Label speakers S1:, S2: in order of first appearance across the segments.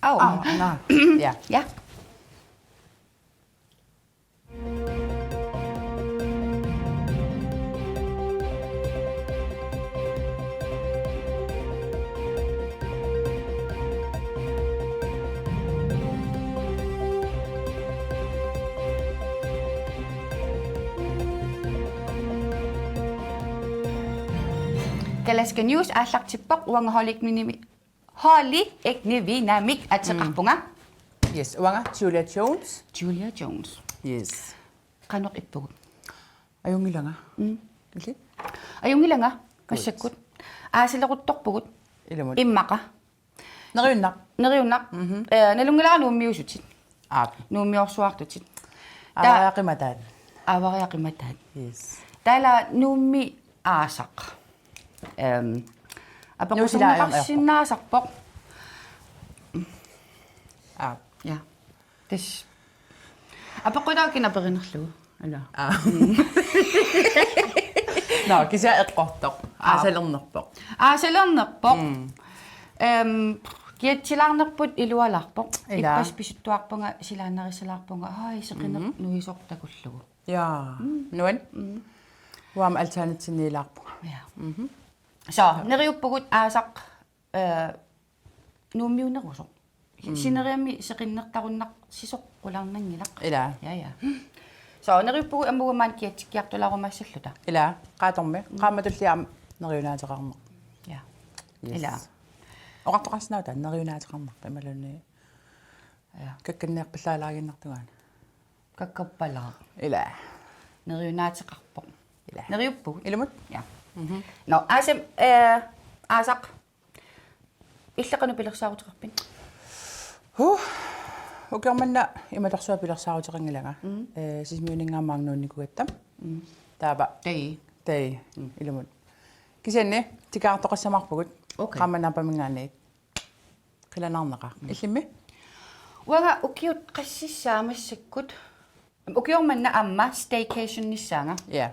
S1: Oh.
S2: No. Yeah.
S1: Ja. Kalaska news aallartippoq Holly eknivinamik atseqarpunga.
S2: Yes. Uanga Julia Jones.
S1: Julia Jones.
S2: Yes.
S1: Qanoq ippugut.
S2: Ajungilanga. Illi?
S1: Ajungilanga kassakkut. Aasilequttorpugut.
S2: Ilamut.
S1: Immaqa.
S2: Neriunnaq.
S1: Neriunnaq. Nalungilaqa nuummiusutit.
S2: Aap.
S1: Nuummiorsuartutit.
S2: Avariaqimataat.
S1: Avariaqimataat.
S2: Yes.
S1: Tala nuummi aasaq. Apaqusunaqarsinnaasarpoq.
S2: Aap.
S1: Ja. Tis. Apaqulaakina perinnerlugu. Ala.
S2: No, kisa eqqortoq. Aasalernerpoq.
S1: Aasalernerpoq. Kiatsilaarnerput ilualarpoq.
S2: Ila.
S1: Ippas pisuttuarpunga silaannerisalaarpunga ai seqinner nuisortakullugu.
S2: Ja. Nuan? Uam alternatiivniilaarpunga.
S1: Ja. Så neriuppugut aasaq nuummiunerusoq. Sineriami seqinnertarunnaq sisoqqularnangilaq.
S2: Ila.
S1: Ja. Så neriuppugut ammugamaan kiatsikkiartularumassalluta.
S2: Ila. Qaatormi. Qaamatulliam neriunaateqarneq.
S1: Ja. Ila.
S2: Oqartoqarsinauta neriunaateqarneq imalunni.
S1: Ja.
S2: Kakkanneerpallaalaaginnartugaana.
S1: Kakkappalaa.
S2: Ila.
S1: Neriunaateqarpoq.
S2: Ila.
S1: Neriuppugut.
S2: Ilamut?
S1: Ja. No, aasaq иллеқану пилерсаарутеқарпин.
S2: Ukermanna imatarsuа pilersaaruteqangilanga. Sismiuningaamaarnuunnikugатtam. Taapa. Tai. Ilamut. Kisianni tikaartoqassamarpugut. Qammanaapamingaanniit. Qilanarneqa. Illimmi?
S1: Wanga ukiut qassissaamassakut. Ukiormanna amma staycation nissaanga.
S2: Ja.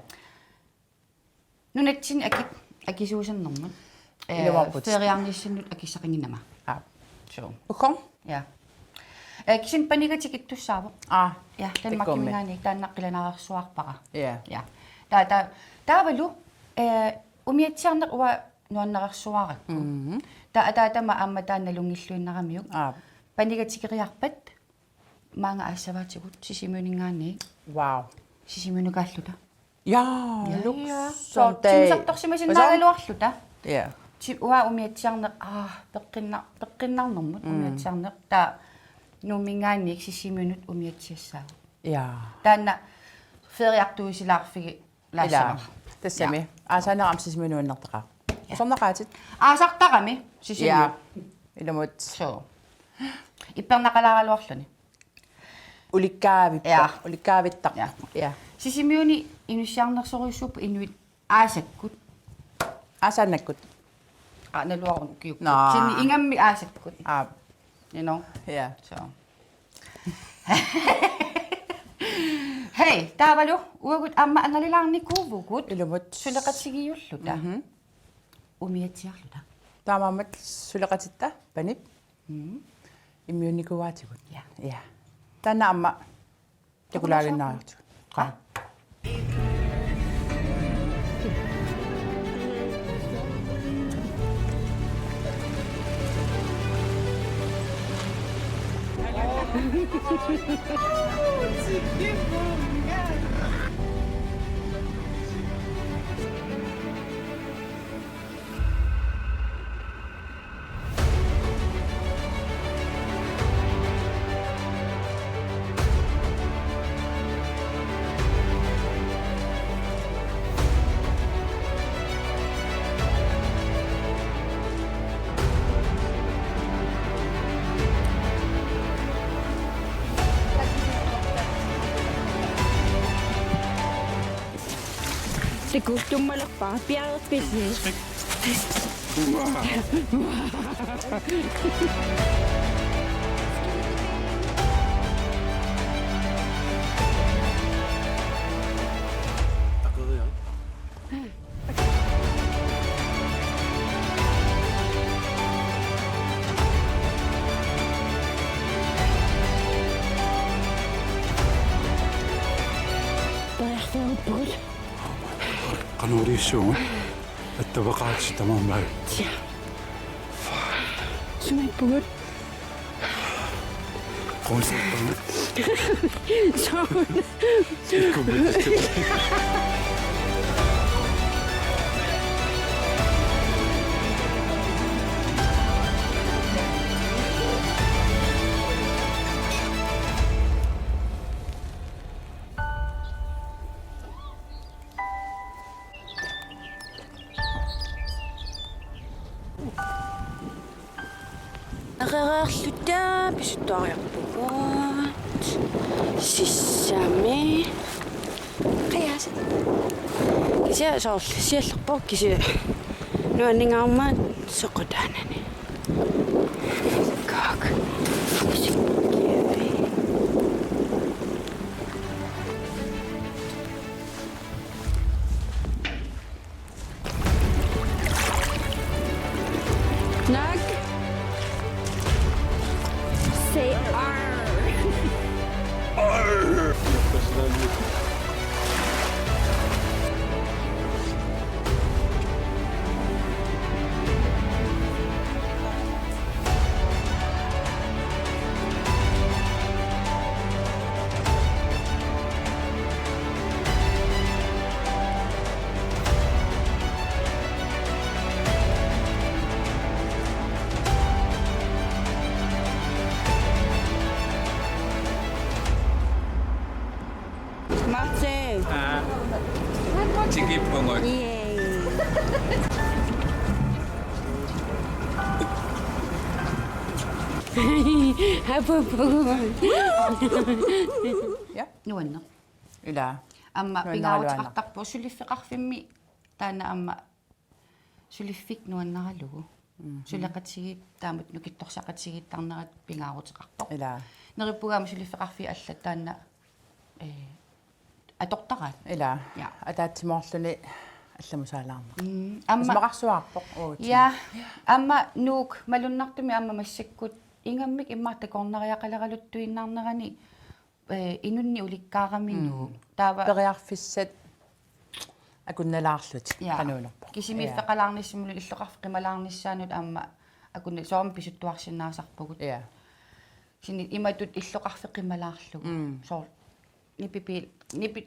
S1: Nunatsin akisuusannermat. Feriarnissinut akissaqinginama. So.
S2: Ukong?
S1: Ja. Kisin panigatikittussaavo. Ja, Danmarkimingaani taannaqqilanarersuarpaqa.
S2: Ja.
S1: Ja. Taavalu umiatsiarneq uwa nuannerersuarakku. Taatama amma taannalungilluinnaramiuk. Panigatikeriarpat maanga aassavaatigut sisimuuningaani.
S2: Wow.
S1: Sisimuunukaalluta.
S2: Ja,
S1: so timsartorsimasinnaagaluarluta.
S2: Ja.
S1: Uwa umiatsiarneq peqqinnaarnermut umiatsiarneq ta nuumingaanniik sisimunut umiatsiassaagu.
S2: Ja.
S1: Taanna feriartuisilaarfigi laassama.
S2: Tassami. Aasaaneraam sisimunuannerteqa. Usornaqaatit.
S1: Aasartarami sisimu.
S2: Ja. Ilamut.
S1: So. Ippernaqqalaaraluarluni.
S2: Ulikkaavippa.
S1: Ja.
S2: Ulikkaavittar.
S1: Ja.
S2: Ja.
S1: Sisimuuni inussiarnersoruissuup inuit aasakkut.
S2: Aasaannakkut.
S1: Naluarun kiuk.
S2: No.
S1: Sinni ingammi aasakkut. You know?
S2: Ja.
S1: So. Hei, taavalu uagut amma angalilaarnikuuvugut.
S2: Ilamut.
S1: Suleqatsigiyulluta. Umiatsiarluta.
S2: Taamaamat suleqatitta panip. Immuunikuvaatigut.
S1: Ja.
S2: Ja. Taanna amma takulaaginnaartu. Qa.
S3: Det kustummalaqpaa piarerpisni. Bul.
S4: Qanurissuun attavaqaatsi tamammal.
S3: Tja. Sumay bul.
S4: Qonsippana
S3: Så.
S4: ikkumittu.
S3: Areerlutta pisuttuariarpugut. Sissami. Qias. Kisia soorl siallerpo kisia. Nuanningaarmaat soqutaanani. Kak. Nak. Say R. Martin.
S4: Tikippungut.
S3: Yay.
S2: Ja.
S1: Nuanna.
S2: Ila.
S1: Amma
S2: Nuanna
S1: pingaarutaqartarpu suliffiqarfimmi taana amma suliffik nuannaralugu. Suleqatsigit taamut nukittorsaqatsigittarnerat pingaarutiqarpoq.
S2: Ila.
S1: Nerippugaama suliffeqarfi alla taanna atortaqaat.
S2: Ila.
S1: Ja.
S2: Ataatimorluni алламусаалаарма.
S1: Amma
S2: Асмақарсуаарпоқ уут.
S1: ja amma nuuk malunnartumi amma massakkut ingammik immaartakornariaqaleraluttuinnaarnerani inunni ulikkaaraminu taava
S2: Периарфиссат акунналаарлут кануунерпоқ.
S1: кисимиффеқалаарниссимулу иллоқарфималаарниссаанут аама акунна соорм писуттуарсинаасарпугут
S2: Ja.
S1: сини иматут иллоқарфеқималаарлугу соор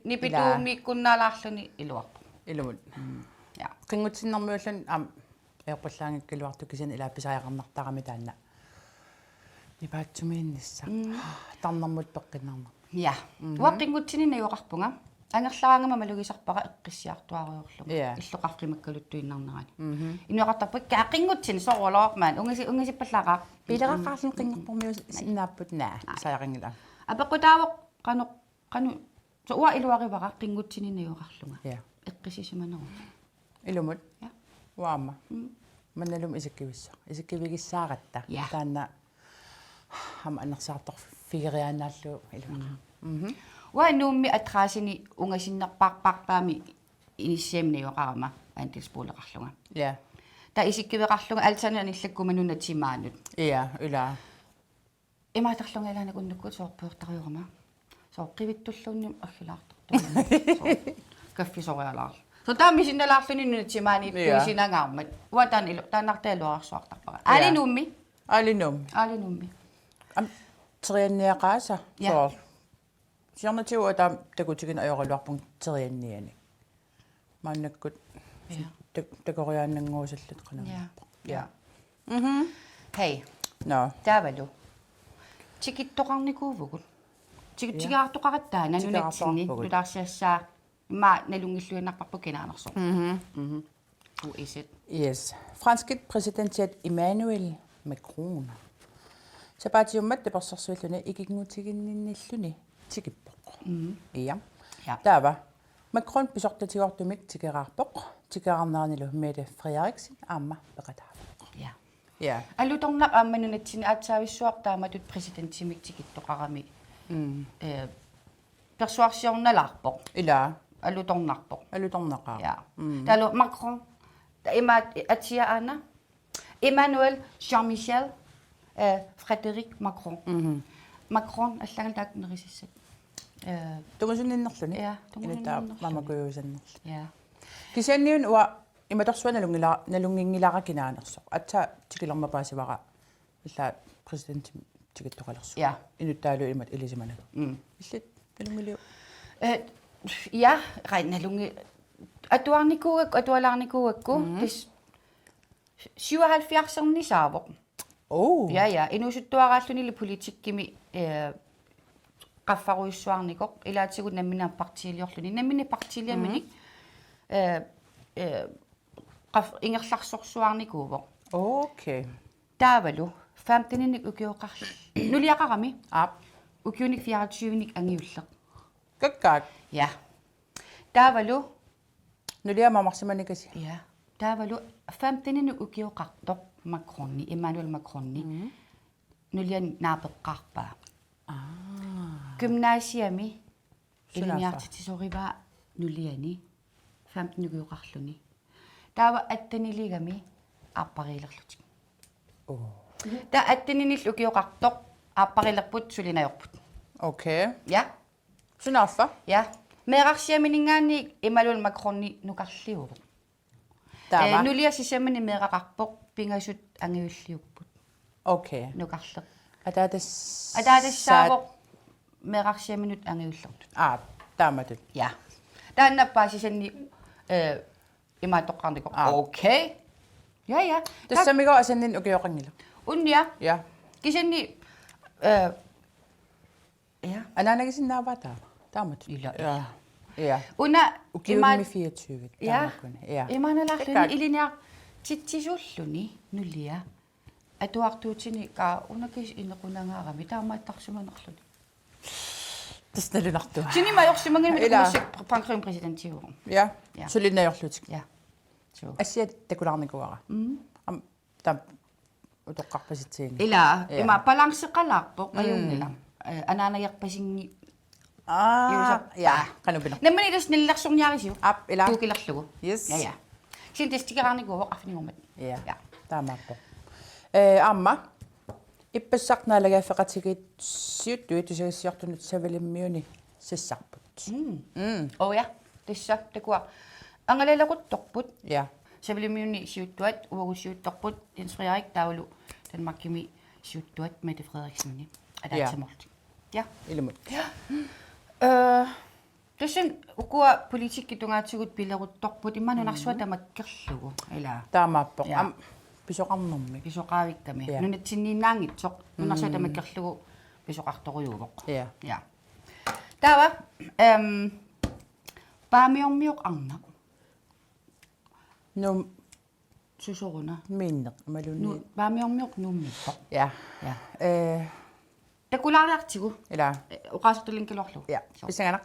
S1: нипитуumi куннаалаарлуни илуарпу
S2: Илумут.
S1: ja
S2: Qingutsinnarmuullan am eorpallaangikkiluartu kisan ilaappisariaqarnartarami taanna. Nipaatsumииннисса. Тарнармут пеққиннарма.
S1: ja уаққингутсинина юоқарпунга ангерлараангама малугисарпара эққиссиартуариорлугу иллоқарфимаккалуттуиннарнерани инуақартарпак каақингутсин сооролоормаан унгасиппаллаақаа
S2: Пилеқаққарлун қингерпормиус синнааппут наа саярингила.
S1: апеққутаавоқ қану со уа илуаривара қингутсинина юоқарлунга
S2: Ja.
S1: эққисисиманеру
S2: Илумут.
S1: Ja.
S2: Уаама. Манналум исаккивиссаа. Исаккивигиссаагатта.
S1: Ja.
S2: Таанна хам анерсаартор фигерианааллу илумут.
S1: уа нуумми атраасини унгасиннерпаарпаарпаами иниссиамни юоқарама антилспуулеқарлунга
S2: Ja.
S1: та исиккивеқарлунга алтани аниллаккумануна тимаанут
S2: Ja, ула.
S1: имаатарлунгалаана куннуккут соорпуортариорама сооққивиттуллуунни аггилаарторту каффисориалаар so taami sinalaarluni nunatimaani tuisinangаарmat uatan ilu taanartaaluarsuartarpara alinummi
S2: Алинум. Am terianniaqaasa.
S1: Ja.
S2: Soor. Siarnatiu ata takutikin ajorluarpun terianniani. Maannakkut
S1: Ja.
S2: takoriaannanguusallut qana.
S1: ja hei
S2: No.
S1: taavalu tikittoqarnikuuvugut tigaartoqarattaana nunatsinni tulaarsiassaa ma nalungilluinarparpu kinaanerso who is it
S2: Yes. Franskit præsidentiat Emmanuel Macron. Sapatiummat tapersarsuilluni ikingutiginninnilluni tikippoq. Iya.
S1: Ja.
S2: Taava. Macron pisortatiortumik tikeraarpoq. Tikearnaarnilu Mette Frederiksen amma peqataavoq.
S1: ja
S2: Ja.
S1: алуторнақ аамманунатсини аатсаависсуартааматут президентимик тикиттоқарами персуарсиорналаарпоқ
S2: Ila.
S1: алуторнарпоқ
S2: Alutornaqa.
S1: ja talo Macron ima atia ana Emmanuel Jean-Michel Frédéric Macron Macron аллагал таакнерисиссат
S2: Tungusunninnerluni.
S1: Ja,
S2: Inuttaa
S1: tungusunninnerluni.
S2: mamakujuusannerlu.
S1: Ja.
S2: Kisianniun uа иматорсуана налунгингилаакинааnersoq. Атса тикилэрмапаасивара илла президент тикиттоқалерсу.
S1: Ja.
S2: Инуттаалу имат илисиманага. Иллит налунгилиу.
S1: Ja, reinalungi. Atuarnikuakku tis 77 saavoq.
S2: Oh.
S1: Ja, inusuttuaraallunili politikkimi qaffaruissuarnikoq ilaatigut nammina partiiliorluni nammini partiiliamini qaf ingerlarsorsuarnikuuvoq.
S2: Okay.
S1: Taavalu 15-nik ukioqarl. Nuliaqarami
S2: Aap.
S1: ukiunik 24-nik angiulleq.
S2: Kakkaak.
S1: Ja. Taavalu
S2: Nuliamamarsimanikasi.
S1: ja. Taavalu 15-nik ukioqartoq Macroni, Emmanuel Macroni. Nulian naapeqqarpaa. Gymnasiami iliniartitisoriva nuliani 15 ukioqarluni. Taava attaniligami aappariilerlutik. Ta attininill ukioqartoq aapparilerput sulinajorput.
S2: Okay.
S1: Ja.
S2: Sunaffa.
S1: Ja. Meerarsiaminingaani Emmanuel Macroni nukarliuvu.
S2: Taava.
S1: Nuliassisamani meeraqarpoq pingasut angiulliupput
S2: Okay.
S1: nukarleq.
S2: Ataatas.
S1: Ataatassaavoq meerarsiaminut angiullertut.
S2: Aap. Taamatut.
S1: Ja. Taannappaasisanni imaatoqqarnikoq. Okay. Ja.
S2: Tassamigo asannin ukioqangila.
S1: Unnia.
S2: Ja.
S1: Kisanni ja.
S2: Anaanagisinnaavaa taava. Taamatut.
S1: Ila.
S2: Ja. Ja.
S1: Una
S2: Ukiumi 24.
S1: Ja.
S2: Taamakuna. Ja.
S1: Imanalaqluni iliniaq titsisulluni nulia. Atuartuutini ka unakis inequnangaarami taamaattarsumanerluni.
S2: Tasnalunartua.
S1: Sini majorsimangin
S2: Ila.
S1: mit pankrin presidentiivu.
S2: Ja.
S1: Ja.
S2: Sulinajorlutik.
S1: Ja. So.
S2: Asiat takularnikuara. Am tam utoqqarpasitsiini.
S1: Ila
S2: Ja.
S1: ima balanseqalaarpoq ajungila. Anaanayarpasingi
S2: Ja. Kanubina.
S1: Nammanidas nillersorniarisiu.
S2: App ila.
S1: Tuukilerlugu.
S2: Yes.
S1: Ja. Sin testiqarnikuuq afningummat.
S2: Ja.
S1: Ja.
S2: Taamaappo. Amma иппассарнаалагааффеқатигит сиуттуит тусагиссиартунут савалиммиуни сассарпут.
S1: Oh ja. Tissa takua. Angalalaquttorput.
S2: Ja.
S1: Savilimiuni siuttuat uagusiuttorput Jens Frederik taulu Danmarkimi siuttuat Mette Frederiksenni. Adatsamorti. Ja.
S2: Ilmut.
S1: Tussin ukua politikki tungaatigut pileruttorput immanunarsuat tamakkerlugu ila
S2: Taamaappo.
S1: Ja.
S2: Am pisoqarnermi.
S1: pisoqaavikkami
S2: Ja.
S1: nunatsinniinnaangitsoq nunarsuat tamakkerlugu pisoqartorujuuvoq.
S2: Ja.
S1: Ja. Tawa paamiormiuq arna
S2: Num
S1: susoruna
S2: minneq maluni.
S1: paamiormiuq nummippoq.
S2: Ja.
S1: Ja.
S2: Ila.
S1: Takulaariartigu uqaasertulinkilorlu.
S2: Ja. Pisanganak.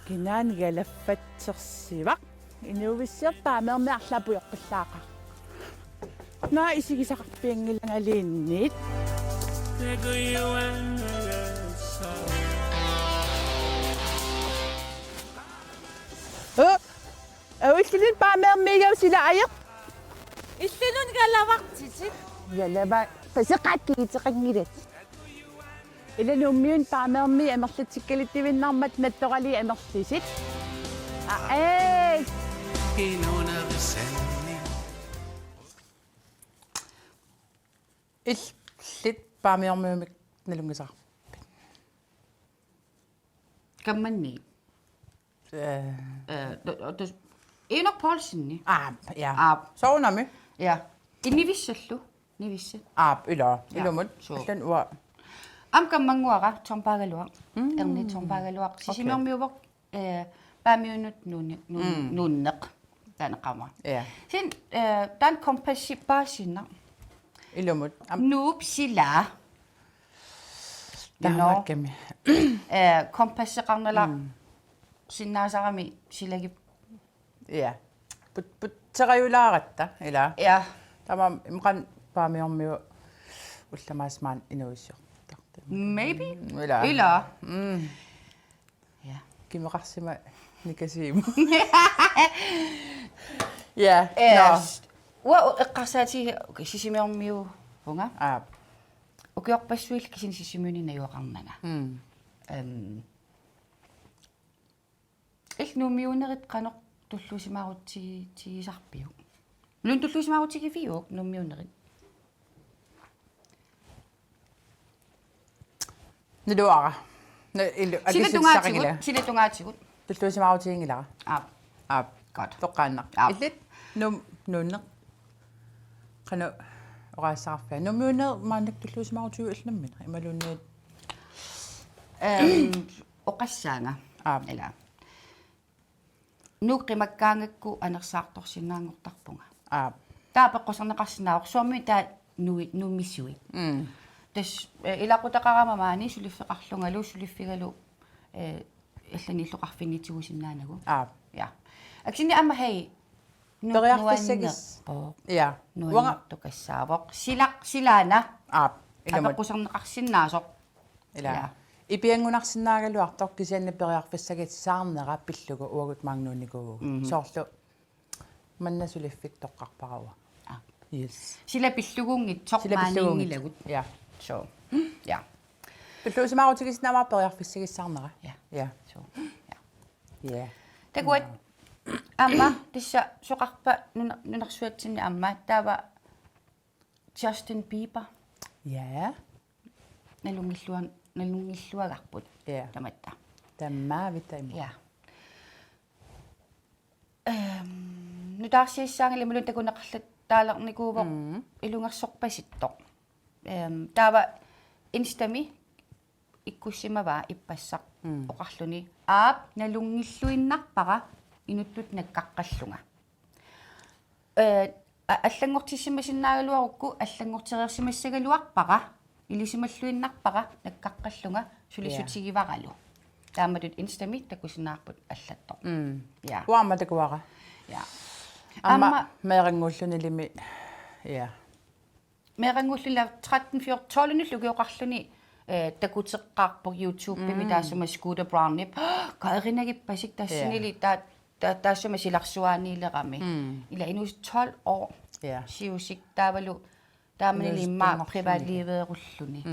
S2: Kinaan galaffatsersiva. Inuvissiartaamерми арлапуйорпаллааqa. Naa isigisaqarpiangilangaliinniit. Awillilin paamермигав sila ayeq.
S5: Иллунун галавартитик.
S2: Ялава пасеқааттигитеқангилат. Илануммиун paamерми амерлатиккалиттивиннармат натторали амерлисит. Illit paamермиумик налунгисаа.
S1: Kammanni. Enok Poulsenni.
S2: Ja.
S1: Aap.
S2: Sounami.
S1: Ja. Innivissallu. Nivisse.
S2: Aap ila.
S1: Ja,
S2: Ilumut.
S1: so.
S2: Allan ua.
S1: Am kammanguara torpagaluaq. Erni torpagaluaq. Sisimermiuvoq paamiunut nuunneq. Taneqama.
S2: Ja.
S1: Sin tan kompasipaasinna.
S2: Ilumut.
S1: Nuup sila. You know.
S2: Taamakkami.
S1: Kompasseqarnala sinnaasarami silagip.
S2: Ja. Put terajulaaratta ila.
S1: Ja.
S2: Tamam imqan paamiormiu ullamaasmaan inuissiortarta.
S1: Maybe.
S2: Ila.
S1: Ila. Ja.
S2: Kimeqarsima nikasiim. Ja. No.
S1: эққарсаати сисимиормиу хунга укиорпассуил кисин сисимиуни наюақарнага нумиунерит қанеқ туллусимаарутигисарпиу лун туллусимаарутигивиук нумиунерит
S2: нэлуара
S1: силатунгаатигут
S2: туллусимаарутигингилара
S1: гот
S2: тоққааннақ иллит нунне қана ораассаарфаа нумиунер маанак туллусимаарутигу иллнаммина ималунниит
S1: оқассаанга эла нуққимаккаангакку анерсаарторсинаангортарпунга таапеққусарнеқарсинаавор суарми таа нуммиссуи тас илақутақарамамаани сулиффеқарлунгалу сулиффигалу алланиллоқарфингитсигусиннаанагу я аксини амма хей
S2: периарфиссагис я
S1: ванга токассаавоқ силаана
S2: иламут
S1: апеққусарнеқарсинаасоқ
S2: ила ипиангунарсинаагалуартор кисианна периарфиссагитсаарнера пиллугу уагут маагнууникугу соорлу маннасулиффик тоққарпарава yes
S1: сила пиллугунгит сормаанингилагут
S2: я
S1: so ja
S2: туллусимаарутигиснамаа периарфиссагиссаарнера я
S1: so
S2: я
S1: такуат амма тисса соқарпа нунарсуатсинни амма таава Justin Bieber
S2: я
S1: налунгиллуагарпут таматта
S2: таммаавитаими
S1: я нутаарсииссаангали мулун такунеқарлат таалерникуувоқ илунгерсорпаситтоқ таава инстами иккуссимаваа иппассақ оқарлуни налунгиллуиннарпара инуттут наккаққаллунга аллангортиссимасиннаагалуарукку аллангортериерсимассагалуарпара илисималлуиннарпара наккаққаллунга сулиссутигиваралу тааматут инстами такусинаарпут аллаттоқ я
S2: уама такуара
S1: я
S2: амма меэрангууллунилими я
S1: меэрангууллула 13-14 лугиоқарлуни такутеққарпо YouTube митаасума Scooter Brown-нип каеринагиппасик тассинили таассума силарсуааниилерами ила инус 12 år сиусик таавалу тааманили имма приватливееруллуни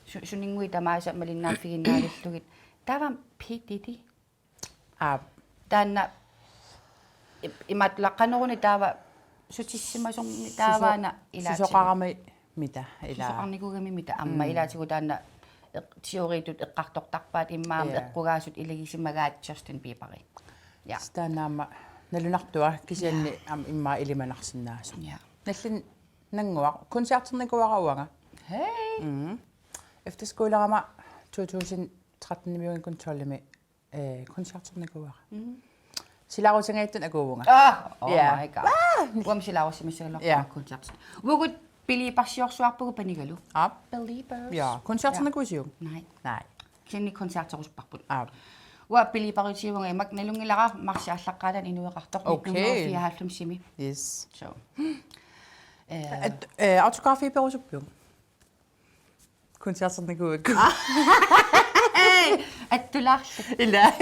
S1: сунингуи тамааса малиннааффигиннааллугит таавам PDD таанна иматлаққанеруни таава сутиссимасорми тааваана илаати
S2: сусоқарами мита ила
S1: сусоқарникугами мита амма илаатигу таанна теоритут эққартортарпаат иммаам эққугаасут илагисимагаат Justin Bieber я
S2: станаама налунартуа кисианни имма илиманарсинаасу наллин нангуа концертерникуарауага
S1: хей
S2: efterskolerama 2013 контроллими концертерникуара силарусангааттун акуувнга
S1: my god уам силарусимиссагаллар концерт угут пилипарсиорсуарпугу панигалу Beliebers
S2: ja концертерникуусиу
S1: nej кини концертеруспарпут уа пилипарутиивнга имак налунгилара марсиаллаққаалан инуеқартоқ 1994 сими
S2: yes
S1: so
S2: autografi перусуппиу концертерникуакку
S1: аттулаарлу
S2: ила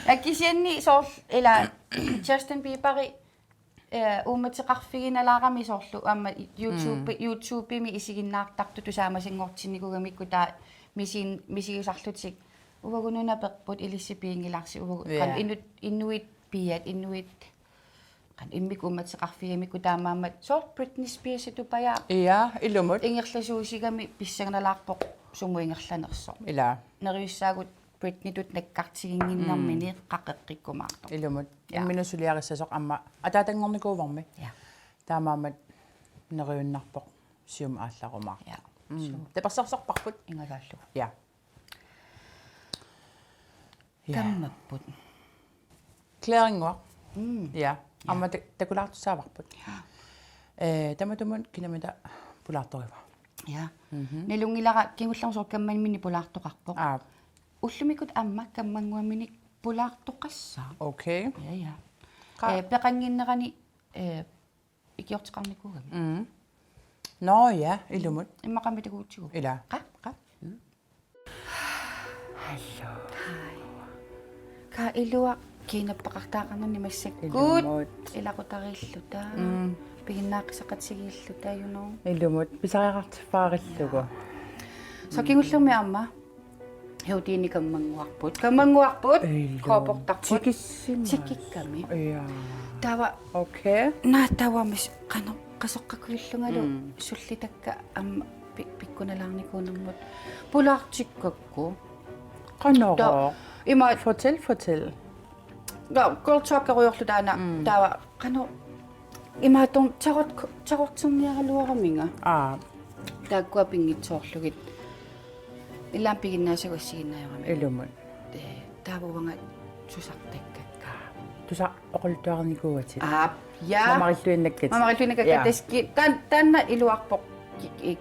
S1: акисианни соор ила Justin Bieber ууматеқарфигиналаарами соорлу аама YouTube ми исигиннаартарту тусаамасингортинникугамикку таа мисигисарлутик увагунуна перпут илиссипиингилаарси увагу кан инуит пиат инуит кан иммик ууматеқарфигамикку таамаамат соор Britney Spears тупая
S2: ja илумут
S1: ингерласуусигами писсаганалаарпоқ сумуингерланерсоо
S2: ила
S1: нериуссаагут Britney тут наккартигингиннэрмини қақеққиккумаарто
S2: илумут имминусулиариссасоқ амма атаатангорникууварми таамаамат нериуннарпоқ сиум аалларумаар тепассарсорпарпут
S1: ингалааллу
S2: ja
S1: каммаппут
S2: клерингуа ja амма такулаартусааварпут таматумун кинамита пулаарторива
S1: ja налунгилара кигулларсоо камманмини пулаартоқарпоқ уллумикут амма каммангуаминик пулаартоқассаа
S2: окей
S1: ja пеқангиннерани икиортеқарникуугами
S2: но ja илумут
S1: иммақамитагуутсигу
S2: ила
S1: қа hallo hi ка илуа kiinappaqartaaqarnerni massakkuut
S2: Ilumut.
S1: ilaqutarilluta piginnaaqisaqatsigiilluta you know
S2: Ilumut pisariaqartiffaaqillugu.
S1: so kingullermi amma heutiini kammanguarput qooportarput tikikkami
S2: Ja.
S1: tava
S2: Okay.
S1: naatawamis qasoqqakuillungalu sullitakka amma pikkunalaarnikuunermut pulaartikkakku
S2: Qanoro.
S1: ima
S2: Fortæl.
S1: kultuakkaruyorlu taana taava qano imaatong tarortserniaraluaraminga
S2: Ah,
S1: taakkua pingitsoorlugit illaan piginnaasagussiginaajorami
S2: ilumut.
S1: taavuvanga susartakkakka
S2: Tusa oqultuarnikuutit.
S1: ja
S2: Mamarilluinnakkit.
S1: mamaqilluinakakka
S2: Ja.
S1: taski tanna iluarpoq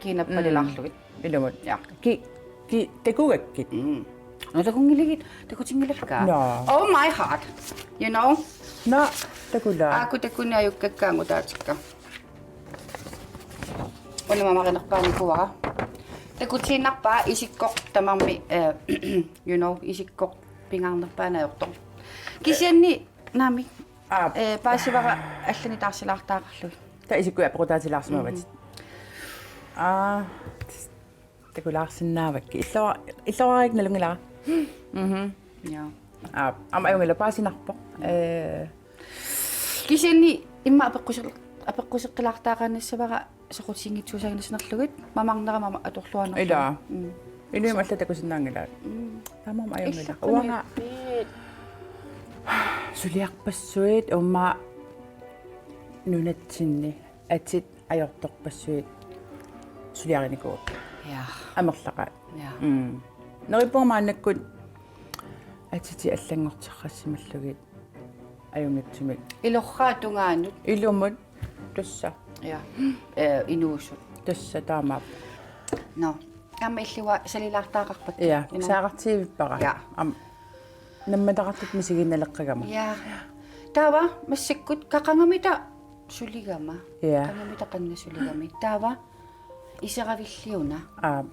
S1: kiinappalilarlugit
S2: Ilumut.
S1: ja
S2: Ki tekugakkit.
S1: no takungiligit takutingilakka
S2: No.
S1: oh my heart you know
S2: Na tekula.
S1: aku takunniajukkakkaangu taatikka ona mamaqinarpaanikuara takutiinarpaa isikkoq tamarmi you know isikkoq pingaarnerpaanayortor kisianni naami
S2: Ah,
S1: paasivara allani taarsilaartaaqarlui
S2: ta isikku apqutaatilaarsumavat. Ah. Tekulaarsinnaavakki. Illawaarik
S1: ja
S2: Ah, am ayungila paasinarpoq.
S1: kisianni imma apeqquseqqilaartaaqaannassavara soqutiingitsuusaginasnerlugit mamarnerama atorluanerlu
S2: Ila. Inui malla takusinnaangilaat. Tamam ayungila. Uanga suliarpassuit umma nunatsinni atit ajortorpassuit suliarinikuut.
S1: ja
S2: Amerlaqaat.
S1: ja
S2: Neripuamaannakkut atiti аллангортеққассималлугит ajungatsumik.
S1: ilorraatungaanut
S2: Ilumut tussa
S1: ja inuusut
S2: tussa taamaap.
S1: no amma illuwa salilaartaaqarpat
S2: Ja, saaqartiivippara.
S1: Ja.
S2: Am nammataqartut misiginnaleqqagama.
S1: ja taava massakkut kaqangamita suligama
S2: Ja.
S1: qangamita qannasuligami taava iseravilliuna
S2: Ah,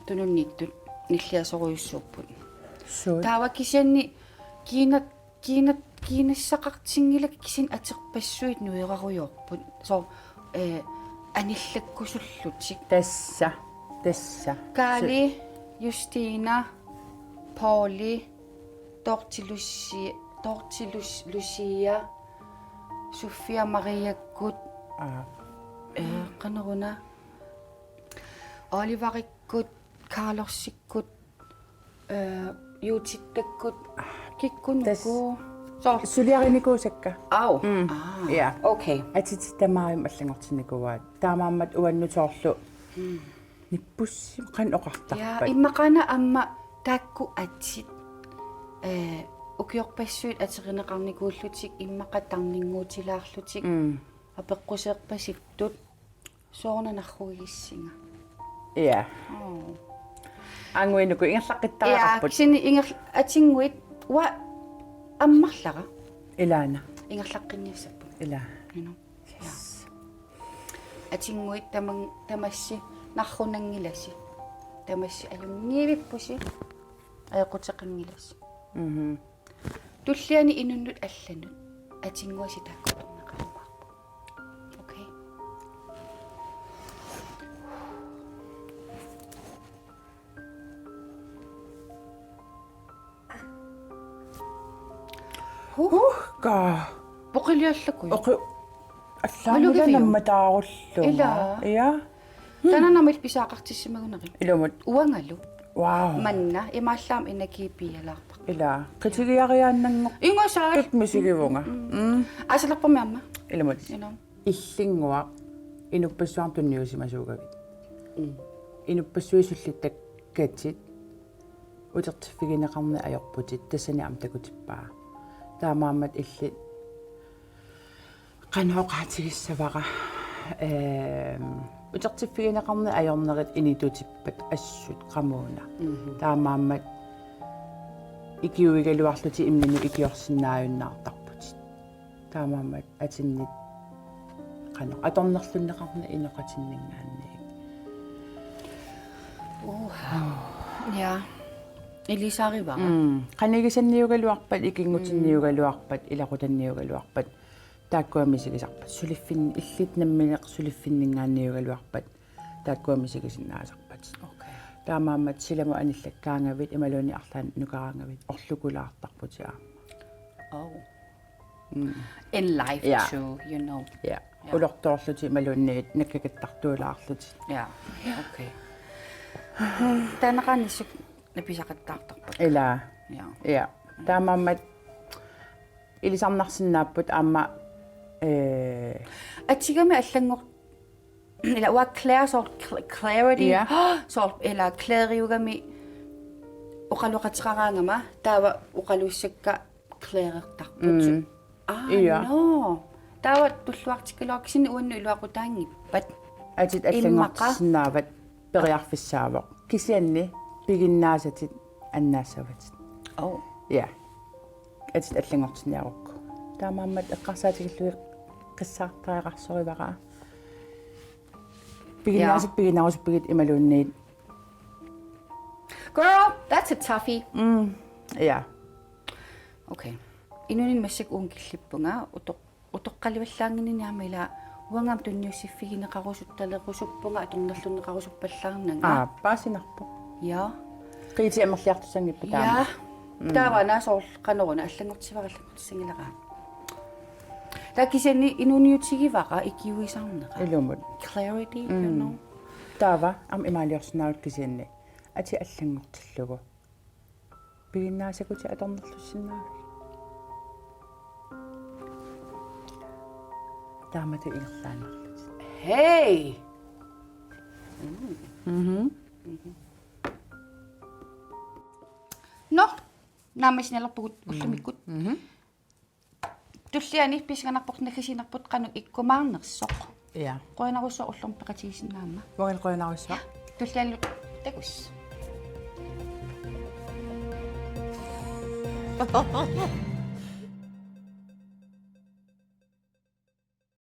S1: tununnittut nilliasoruyussuupput
S2: so.
S1: taava kisianni kiinassaqartingilak kisin aterpassuit nueraruyorput so anillakkusullutik
S2: Tassa.
S1: Kali, Justina, Pauli, Lucia, Sofia Maria Gut,
S2: Ah,
S1: Qaneruna, Oliver Gut, Carlos Gut, Jutitakkut, Kikkunuku. So,
S2: suliarinikuusakka.
S1: au.
S2: Ja.
S1: Okay.
S2: Atiti tamaim allangortinnikuaat. Taamaammat uannutorlu. Nippussi qan
S1: Ja
S2: oqartarpat.
S1: immaqana amma taakku atsit ukiorpassuit aterineqarnikuullutik immaqatarninguutilaarlutik apeqquseerpasittut soornanarrugissinga
S2: Ja. Anguinuku
S1: ja
S2: ingerlaqqittaraqarput.
S1: kisini atinguit wa ammarlara
S2: Ilaana.
S1: ingerlaqqinniassappu
S2: Ila.
S1: you know ja atinguit tamassi narrunangilasi tamassi ajungiivippusi ajoqutseqanngilasi tulliani inunnut allanut atinguasi taakkutornaqarmarpu okay
S2: Ka.
S1: poqiliallakui
S2: Oqi allaamulla nammataarulluma.
S1: Ila.
S2: Ja.
S1: tananamil pisaaqartissimaguneri
S2: Ilumut.
S1: uangalu
S2: Wow.
S1: manna imaallaam inakiipialaarpaq
S2: Ila. Qitigiariaannangoq
S1: ingosaal
S2: misigivuga.
S1: asalarpami amma
S2: Ilumut.
S1: you know
S2: Illingua inuppassuartunniusimasuugavit. Inuppassuisullittak katsit utertiffigineqarni ajorputit tassani am takutippaa. Taamaammat illit qanhoqaatigissavara utertiffigineqarni ajornerit initutippat assut qamuuna. Taamaammat ikiuigaluarluti imninu ikiorsinnaajunnaartarputit. Taamaammat atinnit qano atornerlunneqarna ineqatinningaanni.
S1: ja Илисааривара.
S2: Qanigисанниугалуарпат икингутинниугалуарпат илақутанниугалуарпат тааккуамисигисарпат сулиффин иллит намминеқ сулиффиннингаанниугалуарпат тааккуамисигисиннаасарпат.
S1: Okay.
S2: Таамааммат силаму аниллаккаангавит ималуни арлаан нукараангавит орлукулаартарпутиа.
S1: Oh. In life
S2: Yeah.
S1: too, you know.
S2: Ja. Улорторлути ималуунниит наккакаттартуулаарлути.
S1: Ja. Okay. Танаканиссук написақаттаартарпут.
S2: Ила.
S1: Ja.
S2: Ja. Таамааммат илисарнарсинааппут аама
S1: Атигами аллангор ила уа clear sort clarity
S2: Ja.
S1: sort ила clariugami оқалуқатеқараангама таава оқалуиссакка clearertarput.
S2: Ja.
S1: No. Таава туллуартиккалуаркисини уанну илуақутаангиппат.
S2: атит аллангортсинаават периарфиссаавоқ кисианни пигиннаасатит аннаассаватит.
S1: Oh.
S2: Ja. Atит аллангортсиниарукку. Таамааммат эққарсаатигиллуи қиссаартариқарсоривараа. Пигиннаасат пигинарусуппигит ималуунниит.
S1: Girl, that's a toughie.
S2: Ja.
S1: Okay. Inunин массак унгиллиппунга утоққаливаллаангинниармила уангаам тунниуссиффигинеқарусутталеқусуппунга аторнерлунеқарусуппаллаарнага.
S2: Паасинарпо.
S1: Ja.
S2: Қити амерлиартусангиппа таама.
S1: Ja. Таава наасоор канеруна аллангортсивараллангортсигилара. Такисани инуниутигивара икиуисаарнеqa.
S2: Илумут.
S1: Clarity, you know.
S2: Таава ам имаалиорсинаавут кисианни. Ати аллангортиллугу. Пигиннаасакути аторнерлуссинаа. таамата илерлаанерлут.
S1: Hey. No, наамаснелерпугут уллумиккут. Туллиани писганарпорт нагисинарпут кану иккумаарнерсоқ.
S2: Ja.
S1: Qoinarusso ullum peqatigisinnaamma.
S2: Hvor qoinarusso?
S1: Tulliallu takus.